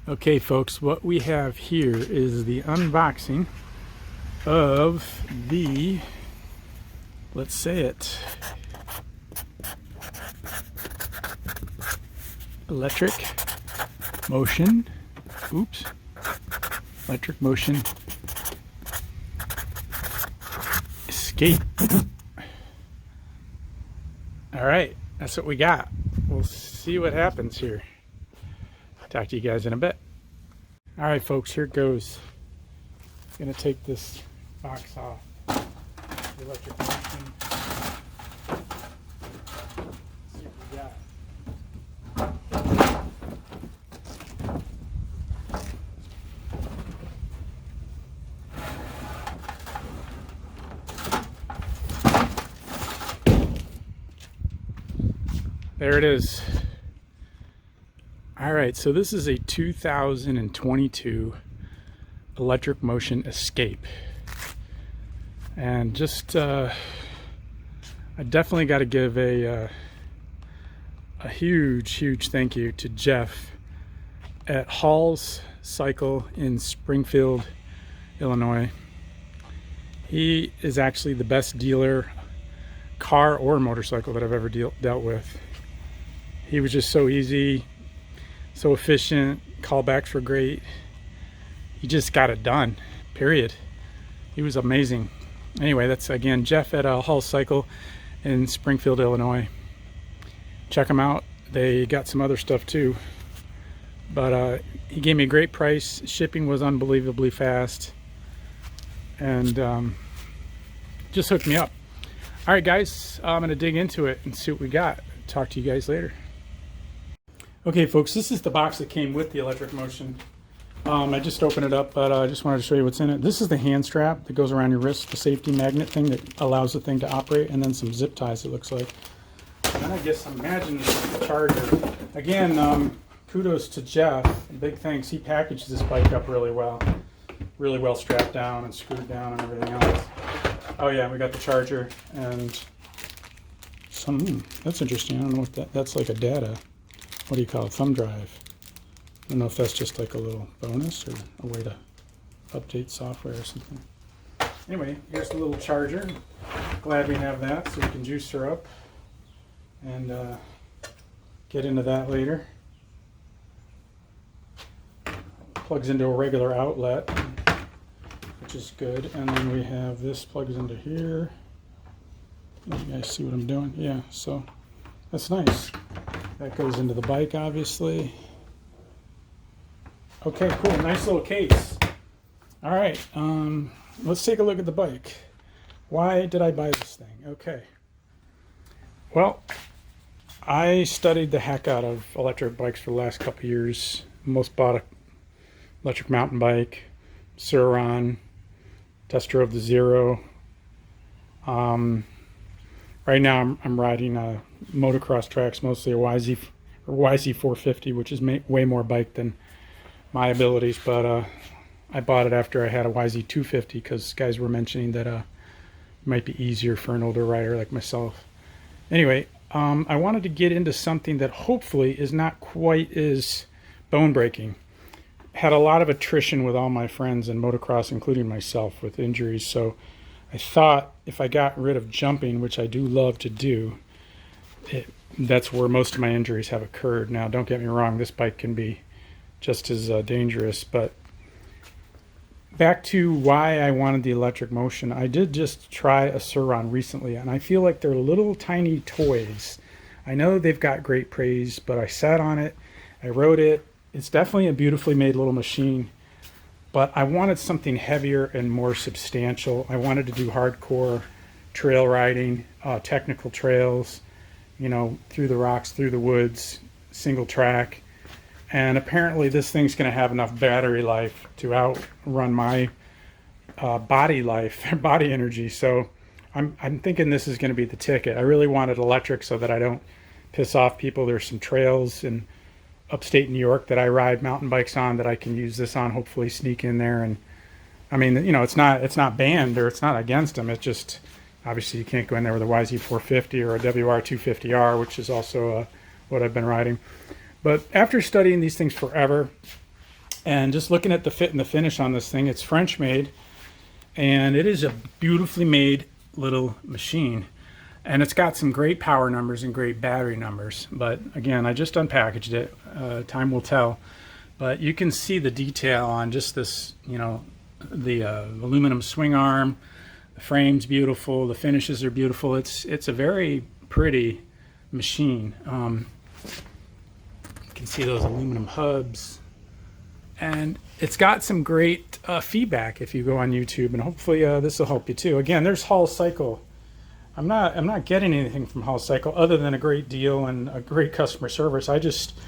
Okay folks, what we have here is the unboxing of the, let's say it, electric motion escape. All right, that's what we got. We'll see what happens here. Talk to you guys in a bit. All right, folks, here it goes. I'm gonna take this box off. The electric motion. See what we got. There it is. All right, so this is a 2022 electric motion escape. And just, I definitely got to give a huge thank you to Jeff at Hall's Cycle in Springfield, Illinois. He is actually the best dealer, car or motorcycle, that I've ever dealt with. He was just so easy, so efficient, callbacks were great. He just got it done, period. He was amazing. Anyway, that's again Jeff at Hall Cycle in Springfield, Illinois. Check them out. They got some other stuff too. But he gave me a great price. Shipping was unbelievably fast. And just hooked me up. All right, guys, I'm going to dig into it and see what we got. Talk to you guys later. Okay, folks, this is the box that came with the electric motion. I just opened it up, but I just wanted to show you what's in it. This is the hand strap that goes around your wrist, the safety magnet thing that allows the thing to operate, and then some zip ties, it looks like. And then I guess imagine the charger. Again, kudos to Jeff. Big thanks. He packaged this bike up really well. Really well strapped down and screwed down and everything else. Oh yeah, we got the charger and some, that's interesting. I don't know what that's like a data. What do you call it? Thumb drive. I don't know if that's just like a little bonus or a way to update software or something. Anyway, here's the little charger. Glad we have that so we can juice her up and get into that later. Plugs into a regular outlet, which is good. And then we have this plugs into here. You guys see what I'm doing? Yeah, so that's nice. That goes into the bike, obviously. Okay, cool. Nice little case. All right, let's take a look at the bike. Why did I buy this thing? Okay. Well, I studied the heck out of electric bikes for the last couple of years. Almost bought a electric mountain bike, Sur-Ron, test drove the Zero. Right now I'm riding motocross tracks, mostly a YZ450, which is way more bike than my abilities, but I bought it after I had a YZ250 because guys were mentioning that it might be easier for an older rider like myself. Anyway, I wanted to get into something that hopefully is not quite as bone breaking. Had a lot of attrition with all my friends in motocross, including myself, with injuries, so I thought if I got rid of jumping, which I do love to do, that's where most of my injuries have occurred. Now, don't get me wrong, this bike can be just as dangerous, but back to why I wanted the electric motion. I did just try a Sur-Ron recently, and I feel like they're little tiny toys. I know they've got great praise, but I sat on it, I rode it. It's definitely a beautifully made little machine, but I wanted something heavier and more substantial. I wanted to do hardcore trail riding, technical trails, you know, through the rocks, through the woods, single track. And apparently this thing's going to have enough battery life to outrun my body life, body energy. So I'm thinking this is going to be the ticket. I really wanted electric so that I don't piss off people. There's some trails in upstate New York that I ride mountain bikes on that I can use this on, hopefully sneak in there. And I mean, you know, it's not banned or it's not against them. It's just, obviously you can't go in there with a YZ450 or a WR250R, which is also what I've been riding. But after studying these things forever, And just looking at the fit and the finish on this thing, it's French made, and it is a beautifully made little machine. And it's got some great power numbers and great battery numbers. But again, I just unpackaged it. Time will tell. But you can see the detail on just this, you know, the aluminum swing arm. The frame's beautiful. The finishes are beautiful. It's a very pretty machine. You can see those aluminum hubs. And it's got some great feedback if you go on YouTube. And hopefully this will help you too. Again, there's Hall Cycle. I'm not getting anything from Hall Cycle other than a great deal and a great customer service. I just,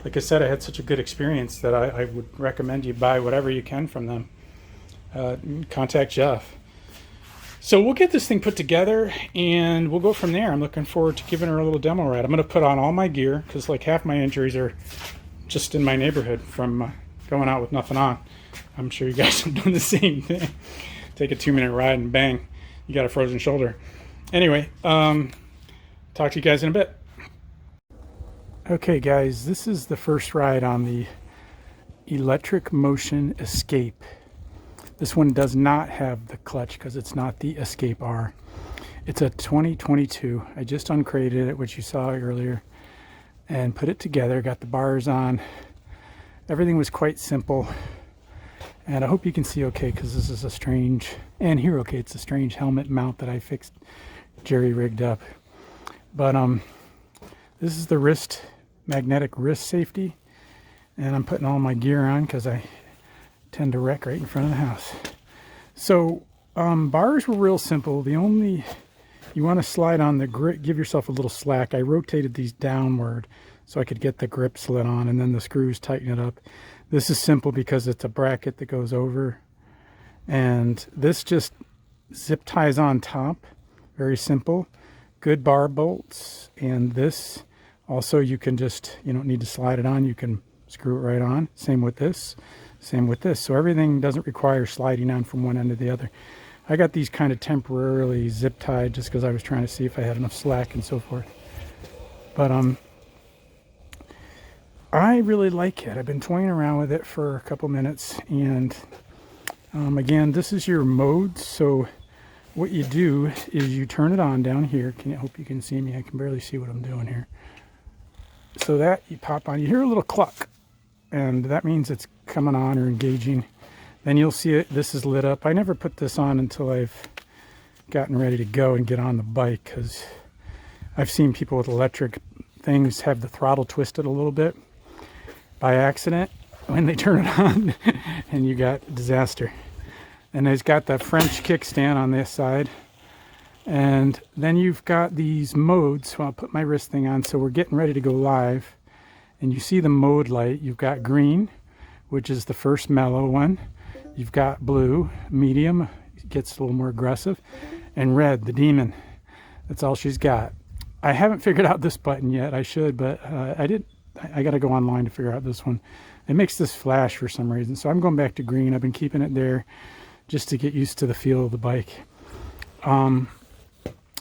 like I said, I had such a good experience that I would recommend you buy whatever you can from them. Contact Jeff. So we'll get this thing put together and we'll go from there. I'm looking forward to giving her a little demo ride. I'm going to put on all my gear because like half my injuries are just in my neighborhood from going out with nothing on. I'm sure you guys have done the same thing. Take a 2-minute ride and bang, you got a frozen shoulder. Anyway, talk to you guys in a bit. Okay guys, this is the first ride on the Electric Motion Escape. This one does not have the clutch because it's not the Escape R. It's a 2022. I just uncrated it, which you saw earlier, and put it together, got the bars on. Everything was quite simple. And I hope you can see okay because this is a strange, and hear okay, it's a strange helmet mount that I fixed, jerry rigged up. But this is the magnetic wrist safety, and I'm putting all my gear on because I tend to wreck right in front of the house. So bars were real simple. The only, you want to slide on the grip, give yourself a little slack. I rotated these downward so I could get the grip slid on, and then the screws tighten it up. This is simple because it's a bracket that goes over, and this just zip ties on top. Very simple. Good bar bolts, and this also you can just, you don't need to slide it on, you can screw it right on. Same with this, same with this. So everything doesn't require sliding on from one end to the other. I got these kind of temporarily zip tied just because I was trying to see if I had enough slack and so forth. But I really like it. I've been toying around with it for a couple minutes, and again, this is your mode. So what you do is you turn it on down here. I hope you can see me. I can barely see what I'm doing here. So that you pop on, you hear a little cluck, and that means it's coming on or engaging. Then you'll see it, this is lit up. I never put this on until I've gotten ready to go and get on the bike, because I've seen people with electric things have the throttle twisted a little bit by accident when they turn it on, and you got disaster. And it's got the French kickstand on this side, and then you've got these modes. So I'll put my wrist thing on, so we're getting ready to go live, and you see the mode light. You've got green, which is the first mellow one. You've got blue, medium, it gets a little more aggressive, and red, the demon. That's all she's got. I haven't figured out this button yet. I should, but I got to go online to figure out this one. It makes this flash for some reason, so I'm going back to green. I've been keeping it there just to get used to the feel of the bike.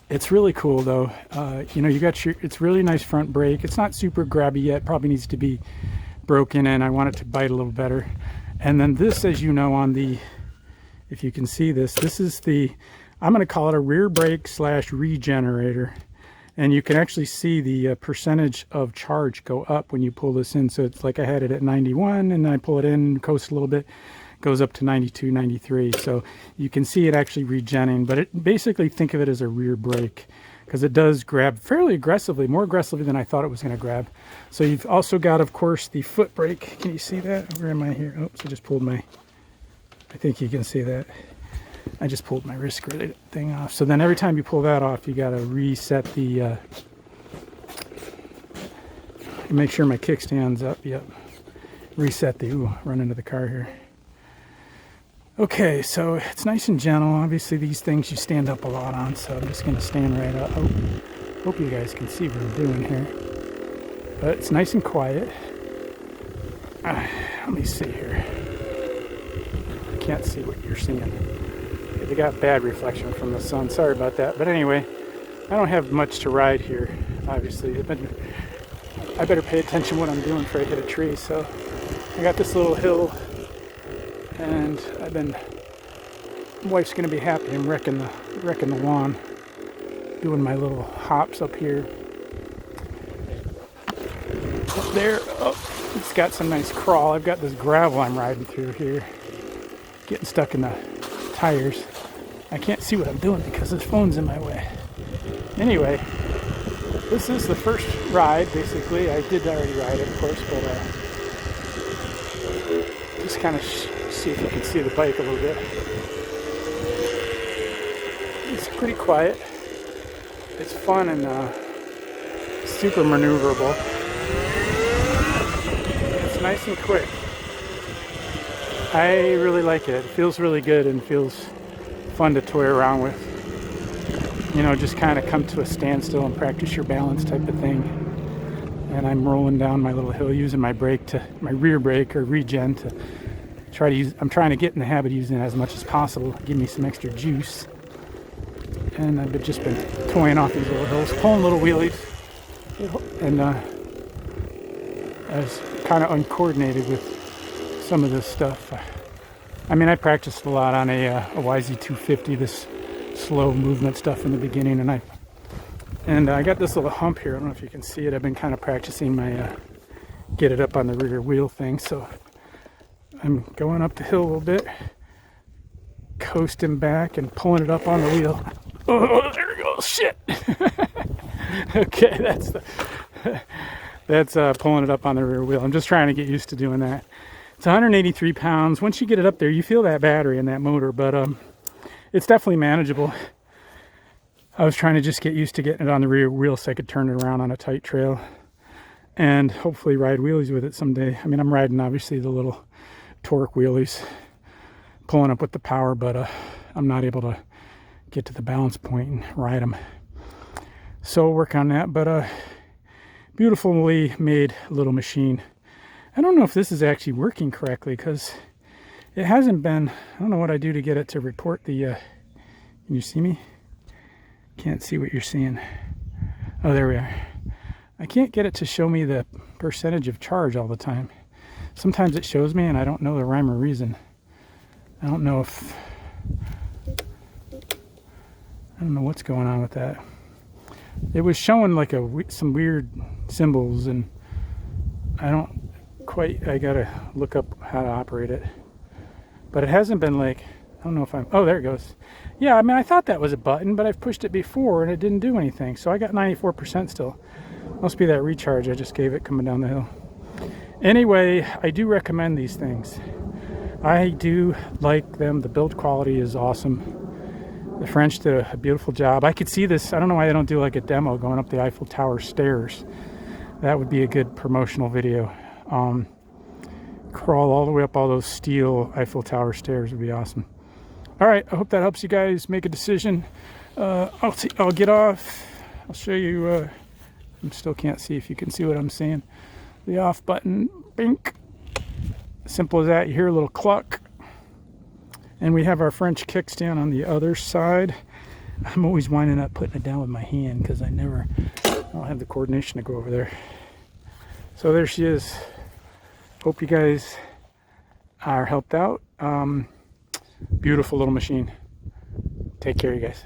It's really cool though. You know, you got your, it's really nice front brake. It's not super grabby yet, probably needs to be broken in. I want it to bite a little better. And then this, as you know, on the, if you can see this, this is the, I'm going to call it a rear brake slash regenerator. And you can actually see the percentage of charge go up when you pull this in. So it's like I had it at 91, and I pull it in, coast a little bit, goes up to 92, 93. So you can see it actually regenning, but it basically, think of it as a rear brake, because it does grab fairly aggressively, more aggressively than I thought it was going to grab. So you've also got, of course, the foot brake. Can you see that? Where am I here? Oops, I just pulled my, I think you can see that. I just pulled my wrist thing off. So then every time you pull that off, you got to reset the, make sure my kickstand's up. Yep. Reset the, ooh, run into the car here. Okay, so it's nice and gentle. Obviously these things you stand up a lot on, so I'm just going to stand right up. Oh, hope you guys can see what I'm doing here. But it's nice and quiet. Let me see here. I can't see what you're seeing. They got bad reflection from the sun. Sorry about that. But anyway, I don't have much to ride here, obviously. I better pay attention to what I'm doing before I hit a tree. So I got this little hill and my wife's gonna be happy. I'm wrecking the lawn, doing my little hops up here. Up there, oh, it's got some nice crawl. I've got this gravel I'm riding through here, getting stuck in the tires. I can't see what I'm doing because this phone's in my way. Anyway, this is the first ride, basically. I did already ride it, of course, but just kind of see if you can see the bike a little bit. It's pretty quiet. It's fun and super maneuverable. It's nice and quick. I really like it. It feels really good and feels fun to toy around with. You know, just kind of come to a standstill and practice your balance type of thing. And I'm rolling down my little hill using my rear brake or regen to try to use. I'm trying to get in the habit of using it as much as possible. Give me some extra juice. And I've just been toying off these little hills, pulling little wheelies. And I was kind of uncoordinated with some of this stuff. I mean, I practiced a lot on a YZ250, this slow movement stuff in the beginning, and I got this little hump here. I don't know if you can see it. I've been kind of practicing my get it up on the rear wheel thing, so I'm going up the hill a little bit, coasting back and pulling it up on the wheel. Oh, there we go. Shit. Okay, that's pulling it up on the rear wheel. I'm just trying to get used to doing that. It's 183 pounds. Once you get it up there, you feel that battery and that motor, but it's definitely manageable. I was trying to just get used to getting it on the rear wheel so I could turn it around on a tight trail and hopefully ride wheelies with it someday. I mean, I'm riding obviously the little torque wheelies, pulling up with the power, but I'm not able to get to the balance point and ride them. So we'll work on that, but beautifully made little machine. I don't know if this is actually working correctly because it hasn't been. I don't know what I do to get it to report the can you see me? Can't see what you're seeing. Oh, there we are. I can't get it to show me the percentage of charge all the time. Sometimes it shows me and I don't know the rhyme or reason. I don't know what's going on with that. It was showing like some weird symbols, and I gotta look up how to operate it. But it hasn't been like, I don't know if oh, there it goes. Yeah, I mean, I thought that was a button, but I've pushed it before and it didn't do anything. So I got 94% still. Must be that recharge I just gave it coming down the hill. Anyway, I do recommend these things. I do like them. The build quality is awesome. The French did a beautiful job. I could see this. I don't know why they don't do like a demo going up the Eiffel Tower stairs. That would be a good promotional video. Crawl all the way up all those steel Eiffel Tower stairs would be awesome. All right, I hope that helps you guys make a decision. I'll get off. I'll show you. I still can't see if you can see what I'm saying. The off button, bink. Simple as that. You hear a little cluck. And we have our French kickstand on the other side. I'm always winding up putting it down with my hand because I don't have the coordination to go over there. So there she is. Hope you guys are helped out. Beautiful little machine. Take care, you guys.